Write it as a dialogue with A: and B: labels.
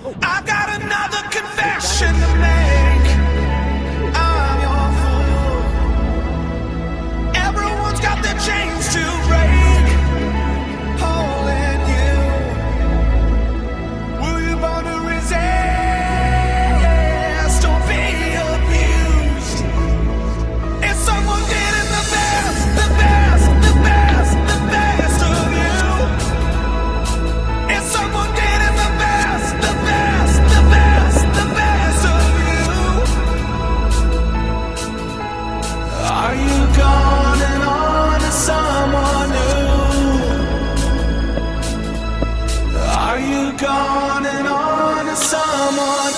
A: I got another confession to make. I'm your fool. Everyone's got their chains to break. Holding you. Were you born to resist or be abused? If someone did it the best, the best, the best, the best of you. If someone did it the best, the best, the best, the best of you. Are you gone and on to someone new? Are you gone and on to someone?